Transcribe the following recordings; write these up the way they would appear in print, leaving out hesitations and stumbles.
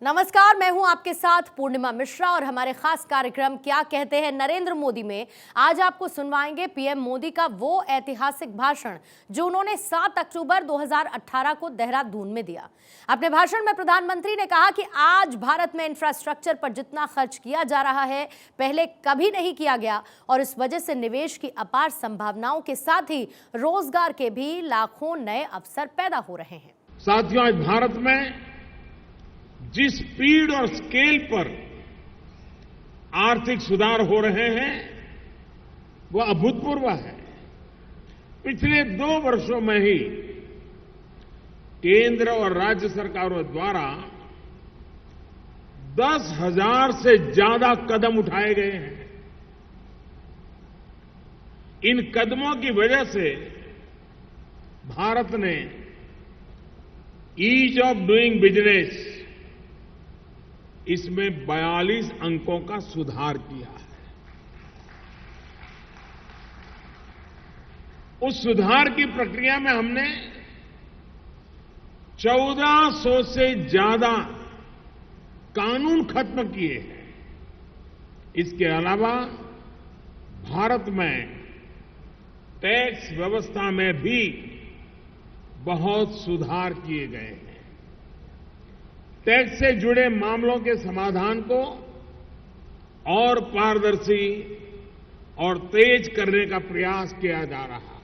नमस्कार, मैं हूं आपके साथ पूर्णिमा मिश्रा और हमारे खास कार्यक्रम क्या कहते हैं नरेंद्र मोदी में आज आपको सुनवाएंगे पीएम मोदी का वो ऐतिहासिक भाषण जो उन्होंने 7 अक्टूबर 2018 को देहरादून में दिया। अपने भाषण में प्रधानमंत्री ने कहा कि आज भारत में इंफ्रास्ट्रक्चर पर जितना खर्च किया जा रहा है पहले कभी नहीं किया गया और इस वजह से निवेश की अपार संभावनाओं के साथ ही रोजगार के भी लाखों नए अवसर पैदा हो रहे हैं। साथियों, आज भारत में जिस स्पीड और स्केल पर आर्थिक सुधार हो रहे हैं वो अभूतपूर्व है। पिछले 2 वर्षों में ही केंद्र और राज्य सरकारों द्वारा 10,000 से ज्यादा कदम उठाए गए हैं। इन कदमों की वजह से भारत ने ईज ऑफ डूइंग बिजनेस इसमें 42 अंकों का सुधार किया है। उस सुधार की प्रक्रिया में हमने 1400 से ज्यादा कानून खत्म किए हैं। इसके अलावा भारत में टैक्स व्यवस्था में भी बहुत सुधार किए गए हैं। टैक्स से जुड़े मामलों के समाधान को और पारदर्शी और तेज करने का प्रयास किया जा रहा है।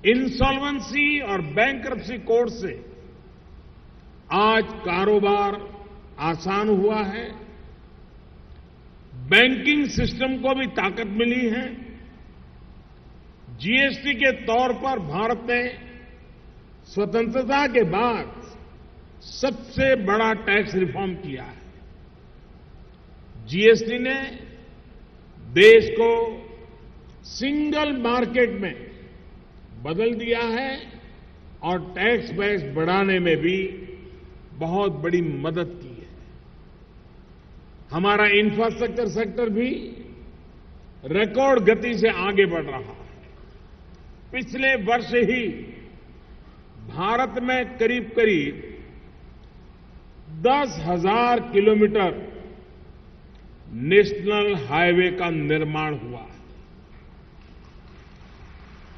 इंसॉल्वेंसी और बैंक्रप्सी कोर्ट से आज कारोबार आसान हुआ है। बैंकिंग सिस्टम को भी ताकत मिली है। जीएसटी के तौर पर भारत ने स्वतंत्रता के बाद सबसे बड़ा टैक्स रिफॉर्म किया है। जीएसटी ने देश को सिंगल मार्केट में बदल दिया है और टैक्स बेस बढ़ाने में भी बहुत बड़ी मदद की है। हमारा इंफ्रास्ट्रक्चर सेक्टर भी रिकॉर्ड गति से आगे बढ़ रहा है। पिछले वर्ष ही भारत में करीब 10,000 किलोमीटर नेशनल हाईवे का निर्माण हुआ है।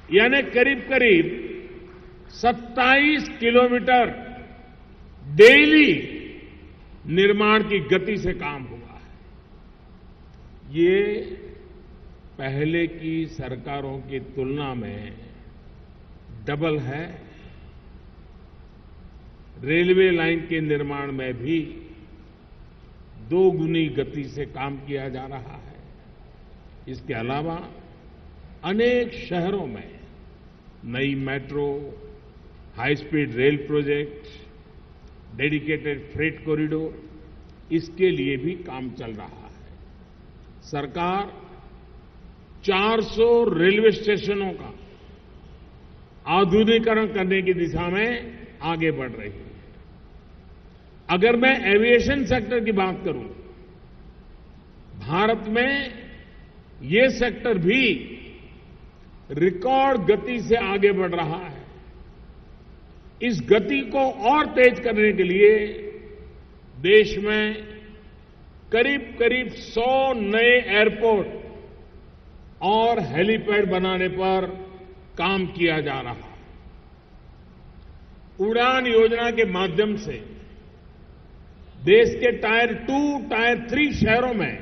यानी करीब 27 किलोमीटर डेली निर्माण की गति से काम हुआ है। ये पहले की सरकारों की तुलना में डबल है। रेलवे लाइन के निर्माण में भी 2 गुनी गति से काम किया जा रहा है। इसके अलावा अनेक शहरों में नई metro, high speed rail project, dedicated freight corridor इसके लिए भी काम चल रहा है। सरकार 400 रेलवे स्टेशनों का आधुनिकीकरण करने की दिशा में आगे बढ़ रही है। अगर मैं एविएशन सेक्टर की बात करूं, भारत में ये सेक्टर भी रिकॉर्ड गति से आगे बढ़ रहा है। इस गति को और तेज करने के लिए देश में करीब 100 नए एयरपोर्ट और हेलीपैड बनाने पर काम किया जा रहा है। उड़ान योजना के माध्यम से देश के टायर 2, टायर 3 शहरों में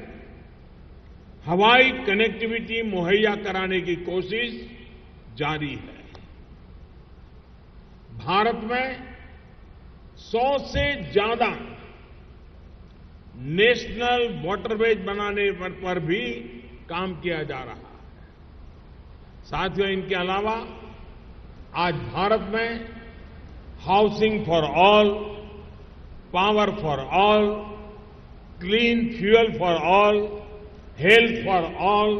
हवाई कनेक्टिविटी मुहैया कराने की कोशिश जारी है। भारत में 100 से ज्यादा नेशनल वाटरवेज बनाने पर भी काम किया जा रहा है। साथियों, इनके अलावा आज भारत में housing for all, power for all, clean fuel for all, health for all,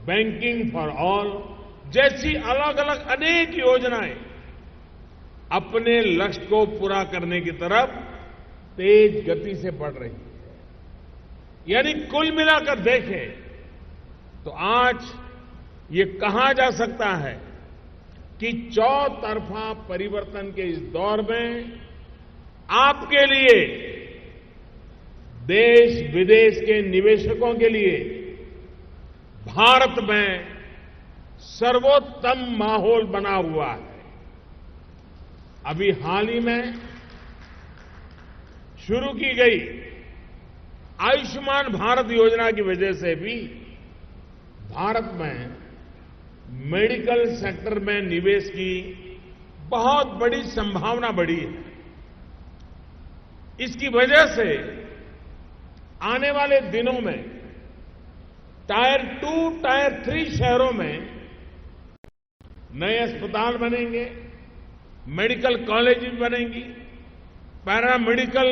banking for all जैसी अलग अलग अनेक योजनाएं अपने लक्ष्य को पूरा करने की तरफ तेज गति से बढ़ रही है। यानी कुल मिलाकर देखें तो आज ये कहा जा सकता है कि चौतरफा परिवर्तन के इस दौर में आपके लिए, देश विदेश के निवेशकों के लिए भारत में सर्वोत्तम माहौल बना हुआ है। अभी हाल ही में शुरू की गई आयुष्मान भारत योजना की वजह से भी भारत में मेडिकल सेक्टर में निवेश की बहुत बड़ी संभावना बढ़ी है। इसकी वजह से आने वाले दिनों में टायर 2, टायर 3 शहरों में नए अस्पताल बनेंगे, मेडिकल कॉलेजेस बनेंगी, paramedical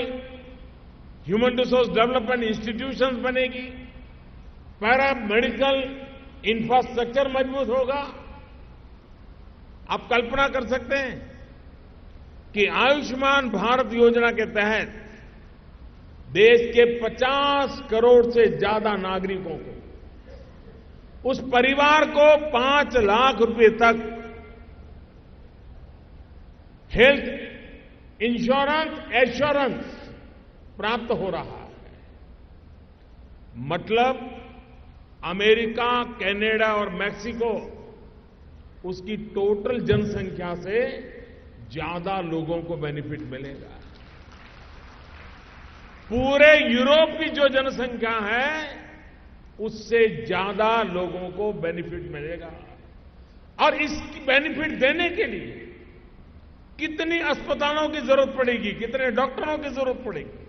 human resource development institutions बनेगी, पैरामेडिकल इंफ्रास्ट्रक्चर मजबूत होगा। आप कल्पना कर सकते हैं कि आयुष्मान भारत योजना के तहत देश के 50 करोड़ से ज्यादा नागरिकों को, उस परिवार को 5 लाख रुपए तक हेल्थ इंश्योरेंस एश्योरेंस प्राप्त हो रहा है। मतलब अमेरिका, कनाडा और मैक्सिको उसकी टोटल जनसंख्या से ज्यादा लोगों को बेनिफिट मिलेगा। पूरे यूरोप की जो जनसंख्या है उससे ज्यादा लोगों को बेनिफिट मिलेगा। और इस बेनिफिट देने के लिए कितनी अस्पतालों की जरूरत पड़ेगी, कितने डॉक्टरों की जरूरत पड़ेगी,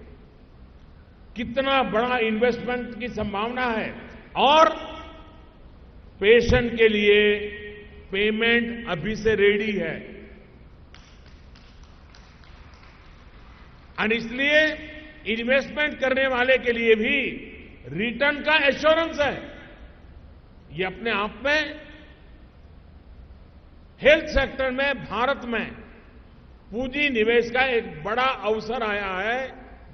कितना बड़ा इन्वेस्टमेंट की संभावना है। और पेशेंट के लिए पेमेंट अभी से रेडी है। और इसलिए इन्वेस्टमेंट करने वाले के लिए भी रिटर्न का एश्योरेंस है। ये अपने आप में हेल्थ सेक्टर में भारत में पूंजी निवेश का एक बड़ा अवसर आया है,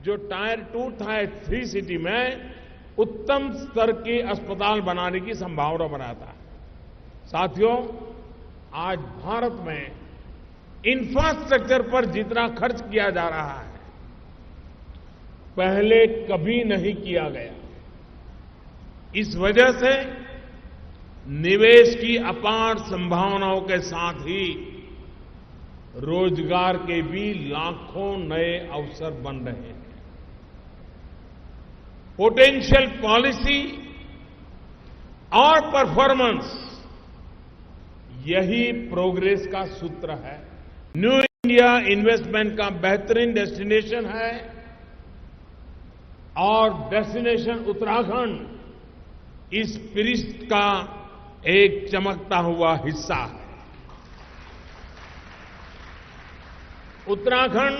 जो टायर 2, टायर 3 सिटी में उत्तम स्तर के अस्पताल बनाने की संभावना बनाता है। साथियों, आज भारत में इंफ्रास्ट्रक्चर पर जितना खर्च किया जा रहा है पहले कभी नहीं किया गया। इस वजह से निवेश की अपार संभावनाओं के साथ ही रोजगार के भी लाखों नए अवसर बन रहे हैं। पोटेंशियल पॉलिसी और परफॉर्मेंस, यही प्रोग्रेस का सूत्र है। न्यू इंडिया इन्वेस्टमेंट का बेहतरीन डेस्टिनेशन है और डेस्टिनेशन उत्तराखंड इस फहरिस्त का एक चमकता हुआ हिस्सा है। उत्तराखंड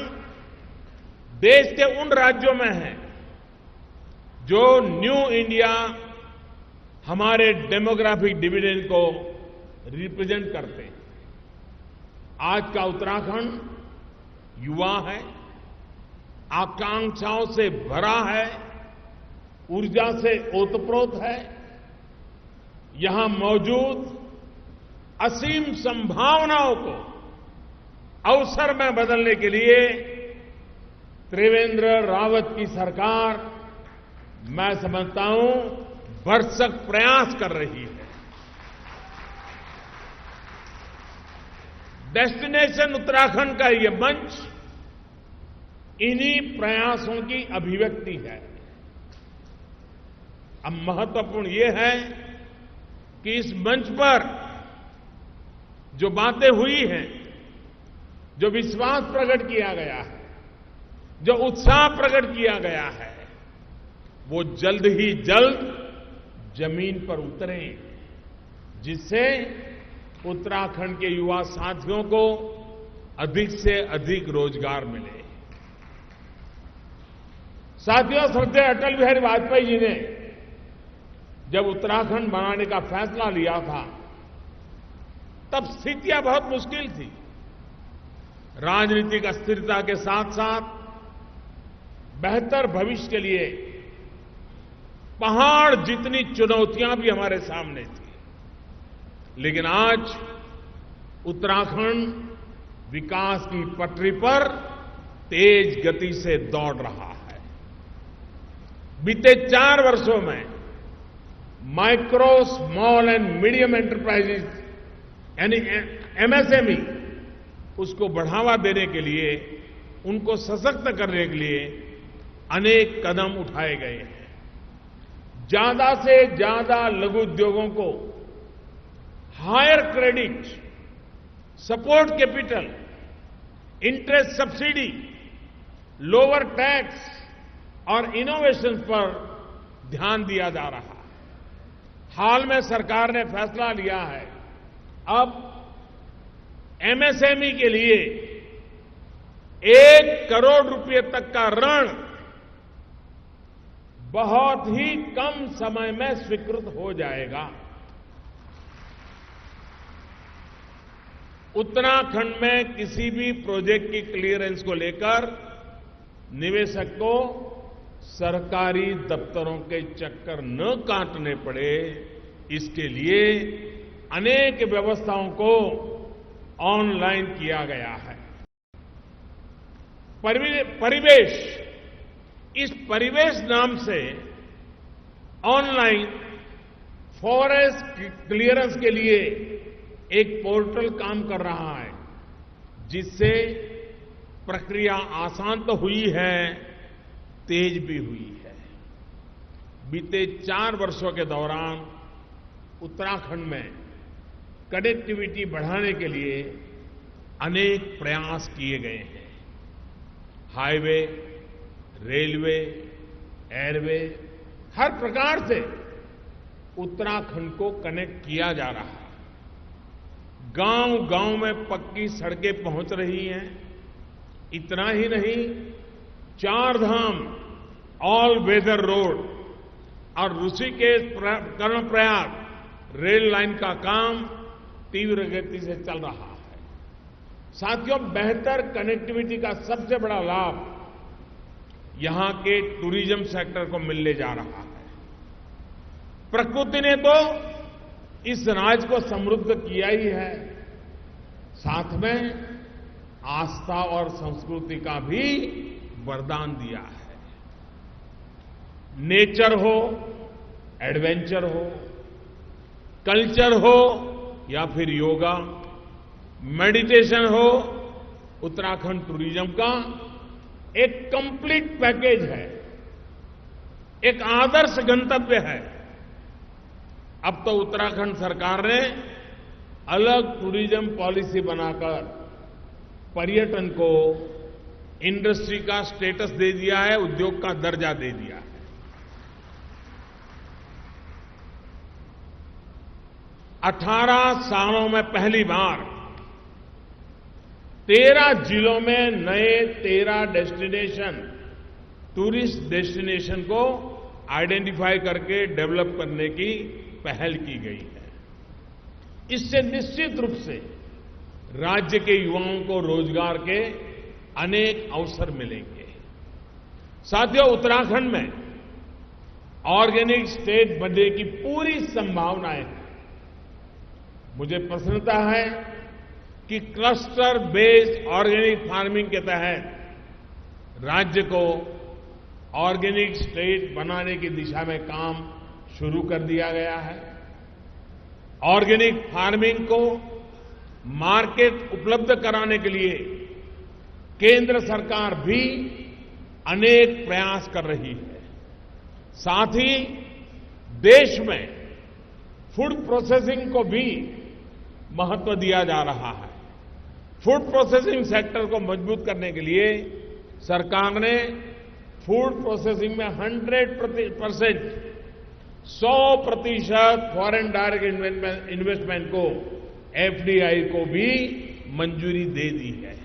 देश के उन राज्यों में है जो न्यू इंडिया हमारे डेमोग्राफिक डिविडेंड को रिप्रेजेंट करते हैं। आज का उत्तराखंड युवा है, आकांक्षाओं से भरा है, ऊर्जा से ओतप्रोत है। यहां मौजूद असीम संभावनाओं को अवसर में बदलने के लिए त्रिवेंद्र रावत की सरकार, मैं समझता हूं, भरसक प्रयास कर रही है। डेस्टिनेशन उत्तराखंड का ये मंच इन्हीं प्रयासों की अभिव्यक्ति है। अब महत्वपूर्ण ये है कि इस मंच पर जो बातें हुई हैं, जो विश्वास प्रकट किया गया है, जो उत्साह प्रकट किया गया है, वो जल्द ही जल्द जमीन पर उतरे, जिससे उत्तराखंड के युवा साथियों को अधिक से अधिक रोजगार मिले। साथियों, श्रद्धेय अटल बिहारी वाजपेयी जी ने जब उत्तराखंड बनाने का फैसला लिया था तब स्थितियां बहुत मुश्किल थी। राजनीतिक अस्थिरता के साथ साथ बेहतर भविष्य के लिए पहाड़ जितनी चुनौतियां भी हमारे सामने थी। लेकिन आज उत्तराखंड विकास की पटरी पर तेज गति से दौड़ रहा है। बीते 4 वर्षों में micro, small and medium enterprises यानी एमएसएमई, उसको बढ़ावा देने के लिए, उनको सशक्त करने के लिए अनेक कदम उठाए गए हैं। ज्यादा से ज्यादा लघु उद्योगों को higher credit, support capital, interest subsidy, lower tax और इनोवेशन पर ध्यान दिया जा रहा है। हाल में सरकार ने फैसला लिया है, अब एमएसएमई के लिए 1 करोड़ रुपए तक का ऋण बहुत ही कम समय में स्वीकृत हो जाएगा। उत्तराखंड में किसी भी प्रोजेक्ट की क्लियरेंस को लेकर निवेशक को सरकारी दफ्तरों के चक्कर न काटने पड़े, इसके लिए अनेक व्यवस्थाओं को ऑनलाइन किया गया है। परिवेश, इस परिवेश नाम से ऑनलाइन फॉरेस्ट क्लियरेंस के लिए एक पोर्टल काम कर रहा है, जिससे प्रक्रिया आसान तो हुई है, तेज भी हुई है। बीते 4 वर्षों के दौरान उत्तराखंड में कनेक्टिविटी बढ़ाने के लिए अनेक प्रयास किए गए हैं। हाईवे, रेलवे, एयरवे, हर प्रकार से उत्तराखंड को कनेक्ट किया जा रहा है। गांव-गांव में पक्की सड़कें पहुंच रही हैं। इतना ही नहीं, 4 धाम, ऑल वेदर रोड और ऋषिकेश कर्णप्रयाग रेल लाइन का काम तीव्र गति से चल रहा है। साथियों, बेहतर कनेक्टिविटी का सबसे बड़ा लाभ यहां के टूरिज्म सेक्टर को मिलने जा रहा है। प्रकृति ने तो इस राज्य को समृद्ध किया ही है, साथ में आस्था और संस्कृति का भी वरदान दिया है। नेचर हो, एडवेंचर हो, कल्चर हो या फिर योगा, मेडिटेशन हो, उत्तराखंड टूरिज्म का एक कंप्लीट पैकेज है, एक आदर्श गंतव्य है। अब तो उत्तराखंड सरकार ने अलग टूरिज्म पॉलिसी बनाकर पर्यटन को इंडस्ट्री का स्टेटस दे दिया है, उद्योग का दर्जा दे दिया है। अठारह सालों में पहली बार 13 जिलों में नए 13 डेस्टिनेशन, टूरिस्ट डेस्टिनेशन को आइडेंटिफाई करके डेवलप करने की पहल की गई है। इससे निश्चित रूप से राज्य के युवाओं को रोजगार के अनेक अवसर मिलेंगे। साथियों, उत्तराखंड में ऑर्गेनिक स्टेट बनने की पूरी संभावनाएं हैं। मुझे प्रसन्नता है कि क्लस्टर बेस्ड ऑर्गेनिक फार्मिंग के तहत राज्य को ऑर्गेनिक स्टेट बनाने की दिशा में काम शुरू कर दिया गया है। ऑर्गेनिक फार्मिंग को मार्केट उपलब्ध कराने के लिए केंद्र सरकार भी अनेक प्रयास कर रही है। साथ ही देश में फूड प्रोसेसिंग को भी महत्व दिया जा रहा है। फूड प्रोसेसिंग सेक्टर को मजबूत करने के लिए सरकार ने फूड प्रोसेसिंग में 100% फॉरेन डायरेक्ट इन्वेस्टमेंट को, एफडीआई को भी मंजूरी दे दी है।